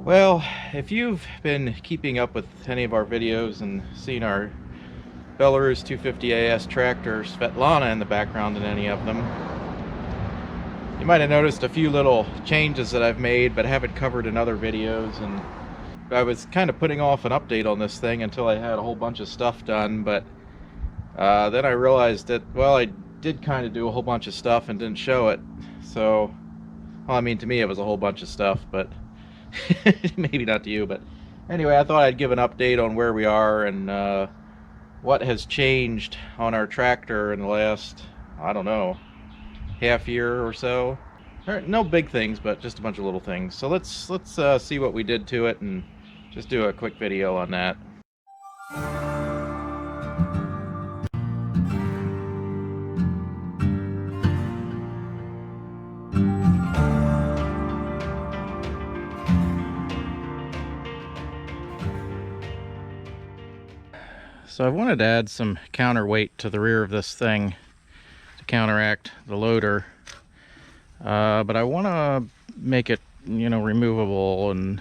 Well, if you've been keeping up with any of our videos and seen our Belarus 250AS tractor Svetlana in the background in any of them, you might have noticed a few little changes that I've made but haven't covered in other videos, and I was kind of putting off an update on this thing until I had a whole bunch of stuff done, but then I realized that, well, I did kind of do a whole bunch of stuff and didn't show it. So, well, I mean, to me it was a whole bunch of stuff, but maybe not to you. But anyway, I thought I'd give an update on where we are and what has changed on our tractor in the last, I don't know, half year or so. No big things, but just a bunch of little things. So let's see what we did to it and just do a quick video on that. So I wanted to add some counterweight to the rear of this thing to counteract the loader, but I want to make it, removable and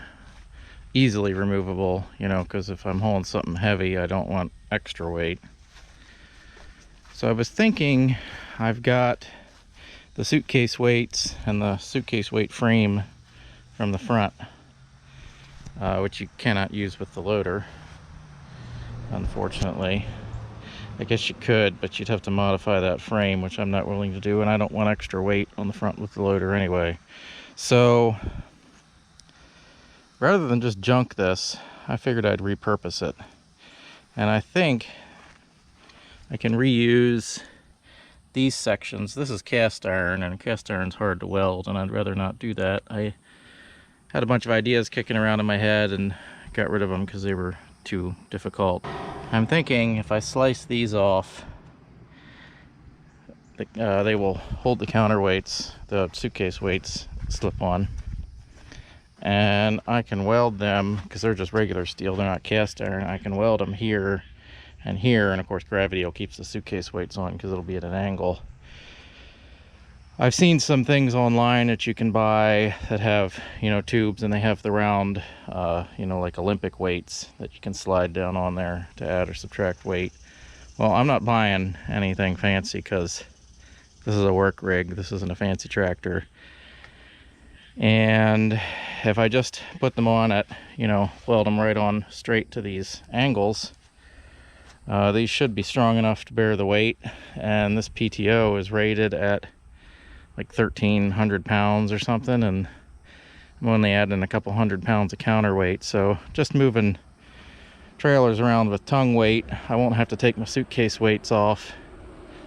easily removable, because if I'm hauling something heavy, I don't want extra weight. So I was thinking, I've got the suitcase weights and the suitcase weight frame from the front, which you cannot use with the loader, unfortunately. I guess you could, but you'd have to modify that frame, which I'm not willing to do, and I don't want extra weight on the front with the loader anyway. So rather than just junk this, I figured I'd repurpose it. And I think I can reuse these sections. This is cast iron, and cast iron's hard to weld, and I'd rather not do that. I had a bunch of ideas kicking around in my head and got rid of them because they were too difficult. I'm thinking if I slice these off, they will hold the counterweights, the suitcase weights slip on, and I can weld them because they're just regular steel, they're not cast iron. I can weld them here and here, and of course gravity will keep the suitcase weights on because it'll be at an angle. I've seen some things online that you can buy that have, tubes, and they have the round, like Olympic weights that you can slide down on there to add or subtract weight. Well, I'm not buying anything fancy because this is a work rig. This isn't a fancy tractor. And if I just put them on at, weld them right on straight to these angles, these should be strong enough to bear the weight. And this PTO is rated at like 1,300 pounds or something, and I'm only adding a couple hundred pounds of counterweight. So just moving trailers around with tongue weight, I won't have to take my suitcase weights off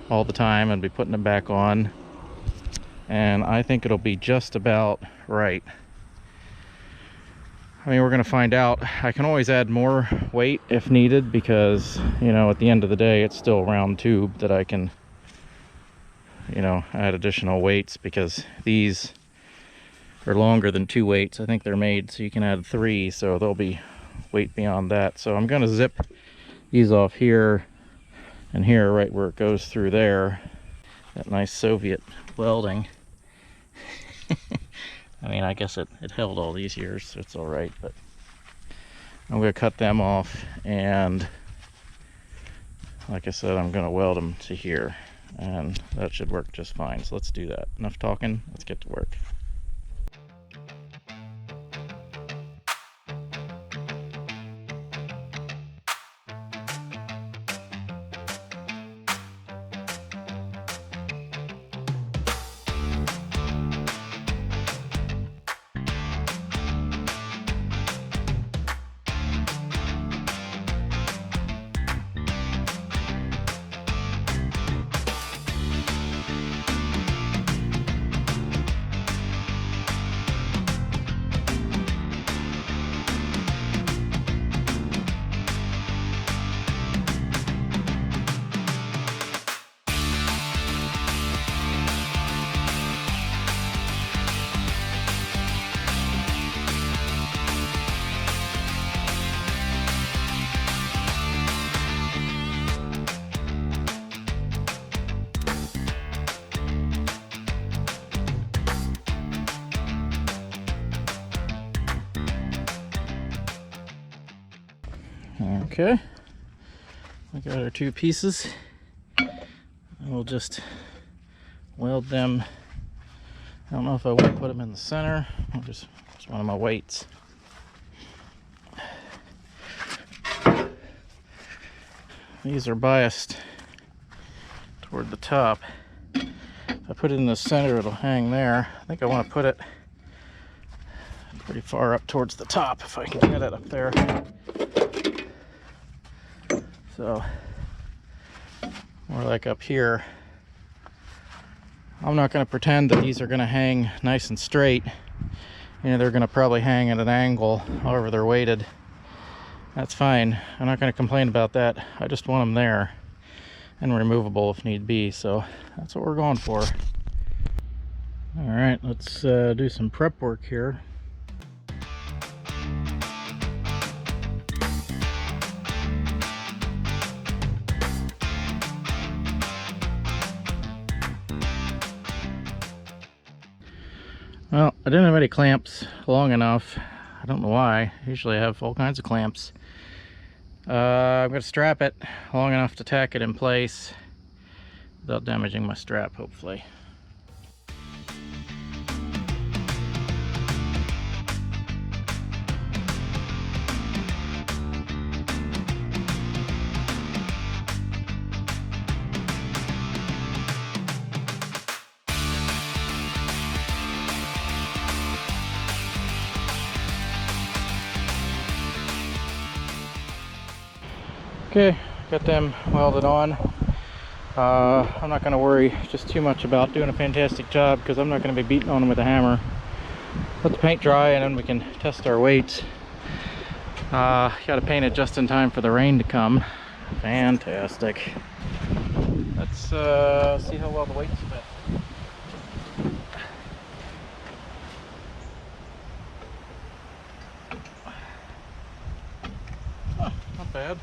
all the time and be putting them back on, and I think it'll be just about right. I mean, we're gonna find out. I can always add more weight if needed because, at the end of the day, it's still a round tube that I can add additional weights, because these are longer than 2 weights. I think they're made so you can add 3, so there'll be weight beyond that. So I'm going to zip these off here and here, right where it goes through there. That nice Soviet welding. I mean, I guess it held all these years, so it's all right, but I'm going to cut them off, and like I said, I'm going to weld them to here. And that should work just fine. So let's do that. Enough talking, let's get to work. Okay, we got our two pieces. We'll just weld them. I don't know if I want to put them in the center. I'll just use one of my weights. These are biased toward the top. If I put it in the center, it'll hang there. I think I want to put it pretty far up towards the top if I can get it up there. So, more like up here. I'm not going to pretend that these are going to hang nice and straight. You know, they're going to probably hang at an angle, however they're weighted. That's fine. I'm not going to complain about that. I just want them there and removable if need be. So that's what we're going for. All right, let's do some prep work here. Well, I didn't have any clamps long enough. I don't know why. Usually I have all kinds of clamps. I'm going to strap it long enough to tack it in place without damaging my strap, hopefully. Okay, got them welded on. I'm not going to worry just too much about doing a fantastic job because I'm not going to be beating on them with a hammer. Let the paint dry and then we can test our weights. Got to paint it just in time for the rain to come. Fantastic. Let's see how well the weights fit. Oh, not bad.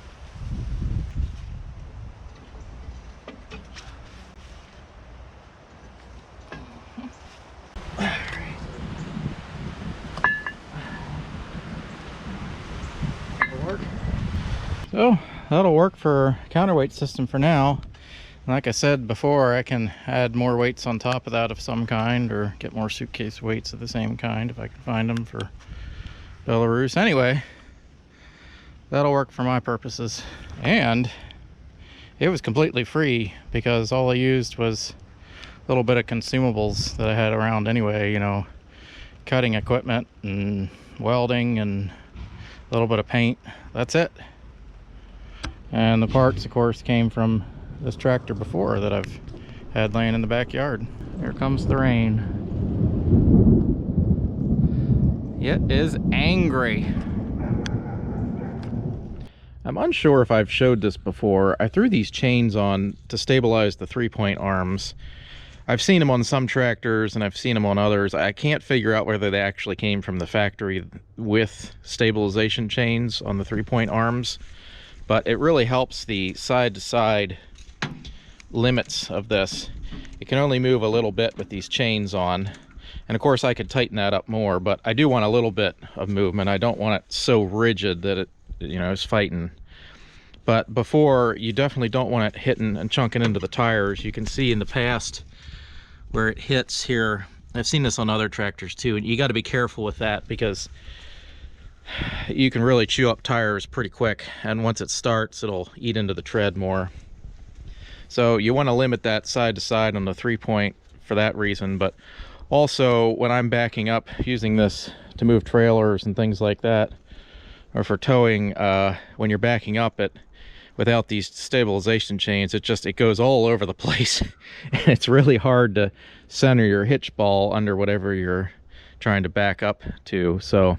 So that'll work for counterweight system for now. Like I said before, I can add more weights on top of that of some kind, or get more suitcase weights of the same kind if I can find them for Belarus. Anyway, that'll work for my purposes. And it was completely free because all I used was a little bit of consumables that I had around anyway, you know, cutting equipment and welding and a little bit of paint. That's it. And the parts, of course, came from this tractor before that I've had laying in the backyard. Here comes the rain. It is angry. I'm unsure if I've showed this before. I threw these chains on to stabilize the 3-point arms. I've seen them on some tractors and I've seen them on others. I can't figure out whether they actually came from the factory with stabilization chains on the 3-point arms. But it really helps the side-to-side limits of this. It can only move a little bit with these chains on. And of course I could tighten that up more, but I do want a little bit of movement. I don't want it so rigid that it, you know, is fighting. But before, you definitely don't want it hitting and chunking into the tires. You can see in the past where it hits here. I've seen this on other tractors too, and you got to be careful with that because you can really chew up tires pretty quick, and once it starts it'll eat into the tread more. So you want to limit that side to side on the 3-point for that reason. But also when I'm backing up using this to move trailers and things like that, or for towing, when you're backing up it without these stabilization chains, it goes all over the place. And it's really hard to center your hitch ball under whatever you're trying to back up to. So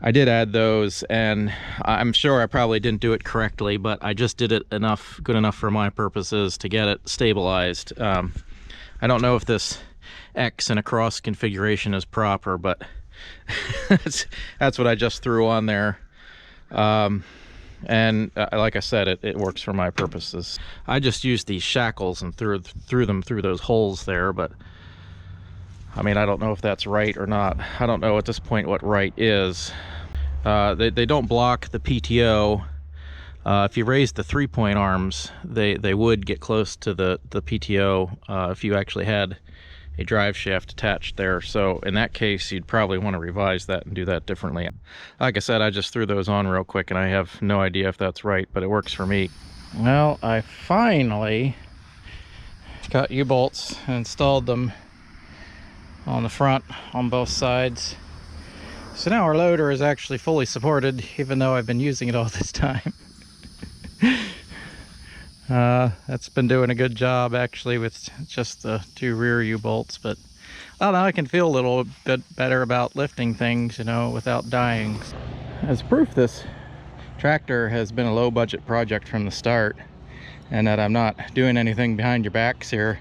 I did add those, and I'm sure I probably didn't do it correctly, but I just did it good enough for my purposes to get it stabilized. I don't know if this X and a cross configuration is proper, but that's what I just threw on there. And like I said, it works for my purposes. I just used these shackles and threw them through those holes there, but I mean, I don't know if that's right or not. I don't know at this point what right is. They don't block the PTO. If you raise the 3-point arms, they would get close to the PTO if you actually had a drive shaft attached there. So in that case, you'd probably want to revise that and do that differently. Like I said, I just threw those on real quick, and I have no idea if that's right, but it works for me. Well, I finally got U-bolts and installed them on the front on both sides. So now our loader is actually fully supported, even though I've been using it all this time. That's been doing a good job actually with just the 2 rear U-bolts, but well, now I can feel a little bit better about lifting things, you know, without dying. As proof this tractor has been a low budget project from the start, and that I'm not doing anything behind your backs here,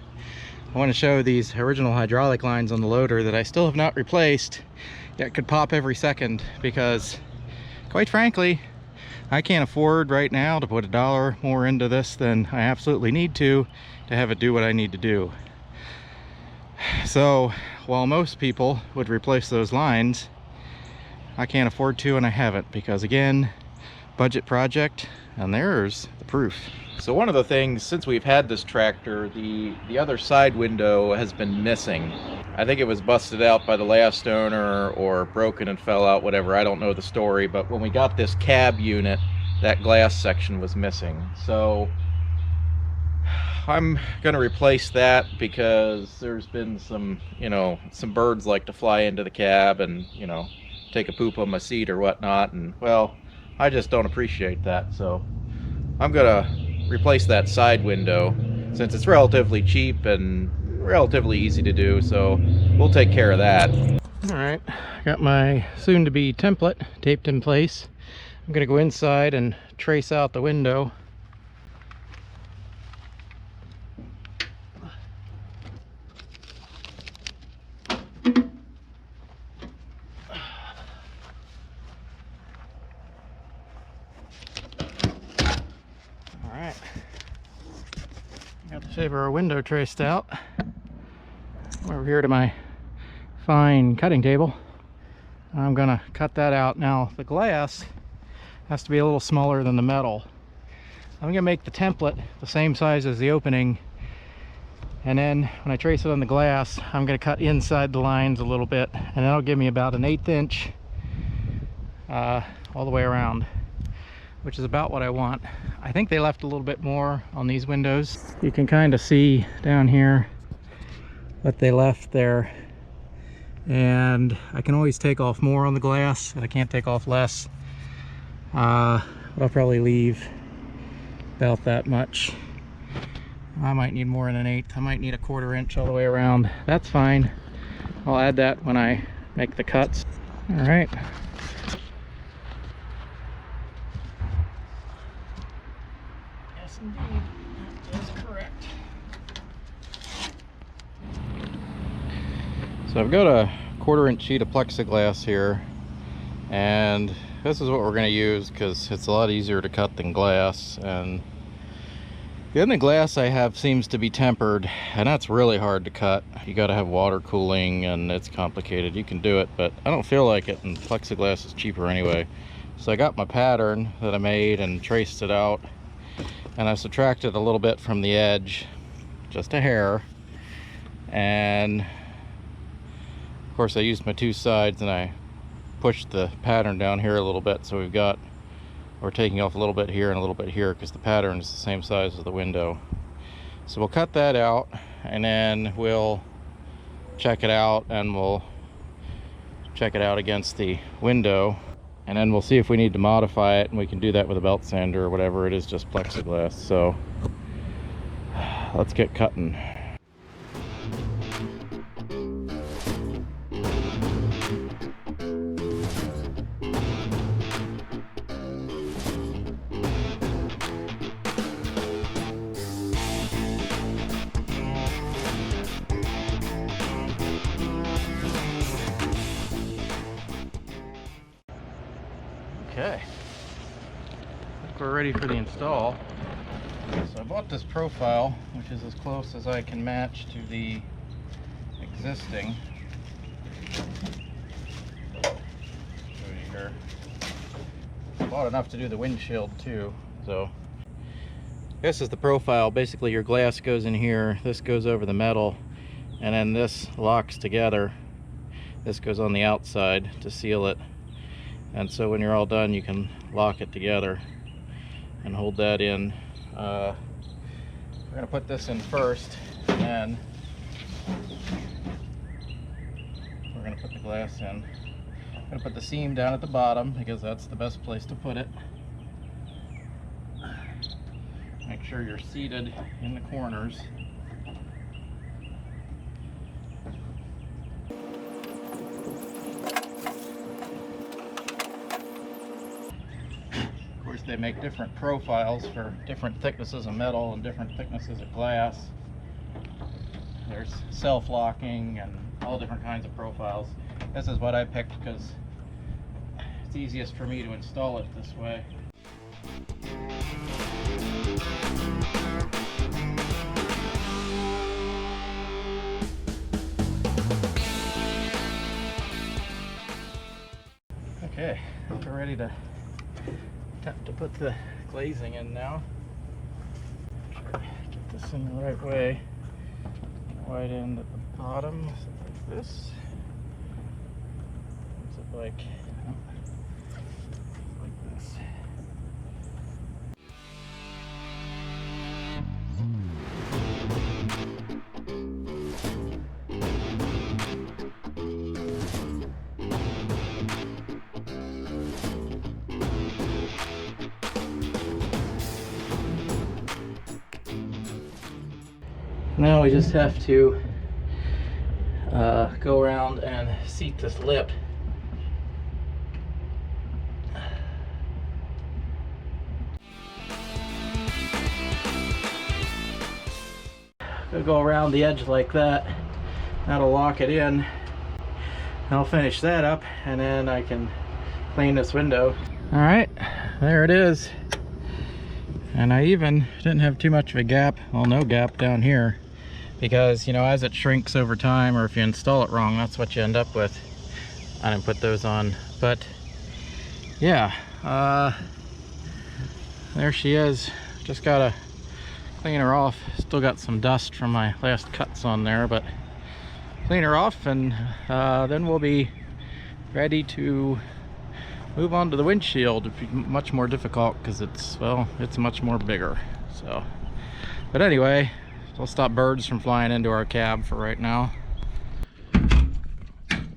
I want to show these original hydraulic lines on the loader that I still have not replaced, yet could pop every second, because quite frankly, I can't afford right now to put $1 more into this than I absolutely need to have it do what I need to do. So while most people would replace those lines, I can't afford to, and I haven't, because again, budget project, and there's the proof. So one of the things, since we've had this tractor, the other side window has been missing. I think it was busted out by the last owner or broken and fell out, whatever. I don't know the story, but when we got this cab unit, that glass section was missing. So I'm gonna replace that, because there's been some, you know, some birds like to fly into the cab and, you know, take a poop on my seat or whatnot, and well, I just don't appreciate that. So I'm gonna replace that side window, since it's relatively cheap and relatively easy to do, so we'll take care of that. All right, got my soon-to-be template taped in place. I'm gonna go inside and trace out the window. Alright, got the shape of our window traced out. Over here to my fine cutting table. I'm gonna cut that out. Now the glass has to be a little smaller than the metal. I'm gonna make the template the same size as the opening, and then when I trace it on the glass, I'm gonna cut inside the lines a little bit, and that'll give me about an 1/8 inch all the way around, which is about what I want. I think they left a little bit more on these windows. You can kind of see down here what they left there, and I can always take off more on the glass, and I can't take off less. But I'll probably leave about that much. I might need more than an 1/8. I might need a 1/4 inch all the way around. That's fine. I'll add that when I make the cuts. All right. Yes, indeed. That is correct. So I've got a 1/4 inch sheet of plexiglass here, and this is what we're going to use because it's a lot easier to cut than glass. And the only glass I have seems to be tempered, and that's really hard to cut. You got to have water cooling, and it's complicated. You can do it, but I don't feel like it, and plexiglass is cheaper anyway. So I got my pattern that I made and traced it out, and I subtracted a little bit from the edge, just a hair, and of course I used my 2 sides, and I pushed the pattern down here a little bit, so we're taking off a little bit here and a little bit here because the pattern is the same size as the window. So we'll cut that out, and then we'll check it out, and we'll check it out against the window, and then we'll see if we need to modify it, and we can do that with a belt sander or whatever. It is just plexiglass. So let's get cutting. Okay, I think we're ready for the install. So I bought this profile, which is as close as I can match to the existing. Show you here. bought enough to do the windshield too. So this is the profile. Basically your glass goes in here, this goes over the metal, and then this locks together. This goes on the outside to seal it, and so when you're all done you can lock it together and hold that in. We're going to put this in first, and then we're going to put the glass in. I'm going to put the seam down at the bottom because that's the best place to put it. Make sure you're seated in the corners. Of course, they make different profiles for different thicknesses of metal and different thicknesses of glass. There's self-locking and all different kinds of profiles. This is what I picked because it's easiest for me to install it this way. Okay, we're ready to attempt to put the glazing in now. Try to get this in the right way. White end at the bottom, like this. Is it like this? Now we just have to go around and seat this lip. Go around the edge like that. That'll lock it in. I'll finish that up and then I can clean this window. All right, there it is. And I even didn't have too much of a gap, well, no gap down here, because, you know, as it shrinks over time, or if you install it wrong, that's what you end up with. I didn't put those on, but yeah, there she is. Just gotta clean her off. Still got some dust from my last cuts on there, but clean her off, and then we'll be ready to move on to the windshield. It'd be much more difficult because it's, well, it's much more bigger. So, but anyway, we'll stop birds from flying into our cab for right now.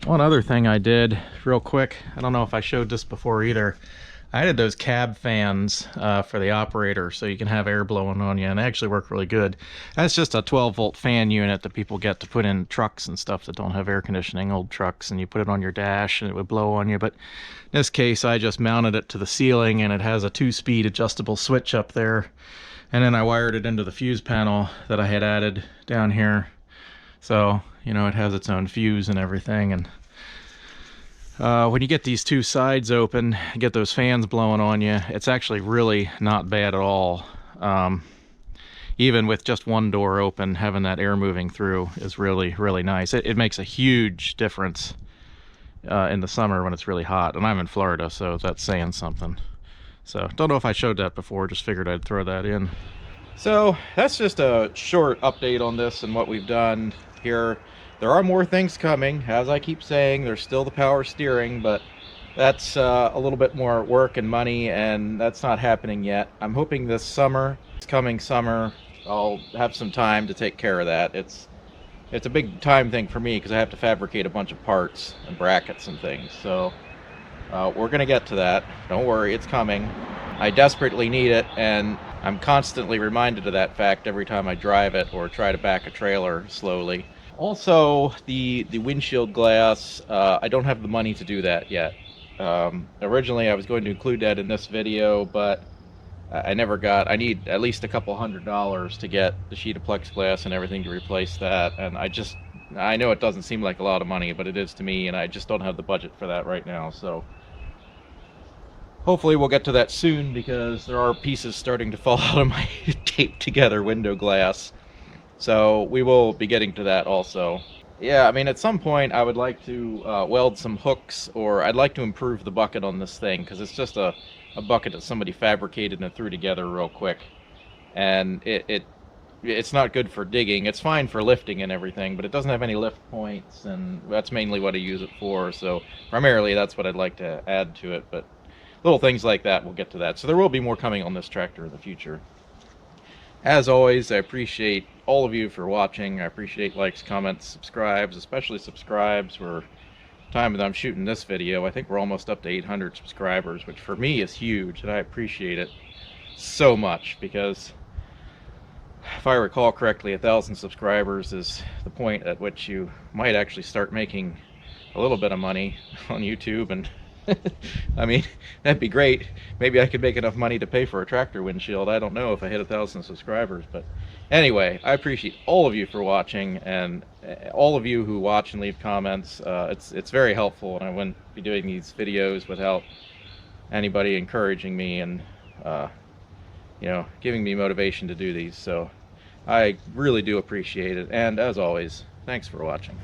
One other thing I did real quick, I don't know if I showed this before either. I added those cab fans for the operator so you can have air blowing on you, and they actually work really good. That's just a 12-volt fan unit that people get to put in trucks and stuff that don't have air conditioning, old trucks, and you put it on your dash and it would blow on you. But in this case, I just mounted it to the ceiling, and it has a 2-speed adjustable switch up there. And then I wired it into the fuse panel that I had added down here. So, you know, it has its own fuse and everything. And when you get these two sides open, get those fans blowing on you, it's actually really not bad at all. Even with just one door open, having that air moving through is really, really nice. It makes a huge difference in the summer when it's really hot. And I'm in Florida, so that's saying something. So, don't know if I showed that before, just figured I'd throw that in. So, that's just a short update on this and what we've done here. There are more things coming. As I keep saying, there's still the power steering, but that's a little bit more work and money, and that's not happening yet. I'm hoping this summer, this coming summer, I'll have some time to take care of that. It's a big time thing for me because I have to fabricate a bunch of parts and brackets and things. So we're gonna get to that. Don't worry, it's coming. I desperately need it, and I'm constantly reminded of that fact every time I drive it or try to back a trailer slowly. Also, the windshield glass, I don't have the money to do that yet. Originally I was going to include that in this video, but I never got. I need at least a couple $100 to get the sheet of plexiglass and everything to replace that, and I know it doesn't seem like a lot of money, but it is to me, and I just don't have the budget for that right now. So hopefully we'll get to that soon, because there are pieces starting to fall out of my taped together window glass. So we will be getting to that also. Yeah, I mean, at some point I would like to weld some hooks, or I'd like to improve the bucket on this thing, because it's just a bucket that somebody fabricated and threw together real quick. And it's not good for digging. It's fine for lifting and everything, but it doesn't have any lift points, and that's mainly what I use it for. So primarily that's what I'd like to add to it, but little things like that, we'll get to that. So there will be more coming on this tractor in the future. As always, I appreciate all of you for watching. I appreciate likes, comments, subscribes, especially subscribes. For time that I'm shooting this video, I think we're almost up to 800 subscribers, which for me is huge, and I appreciate it so much, because if I recall correctly, 1,000 subscribers is the point at which you might actually start making a little bit of money on YouTube. And I mean, that'd be great. Maybe I could make enough money to pay for a tractor windshield. I don't know if I hit 1,000 subscribers, but anyway, I appreciate all of you for watching, and all of you who watch and leave comments. It's very helpful, and I wouldn't be doing these videos without anybody encouraging me and you know, giving me motivation to do these. So I really do appreciate it, and as always, thanks for watching.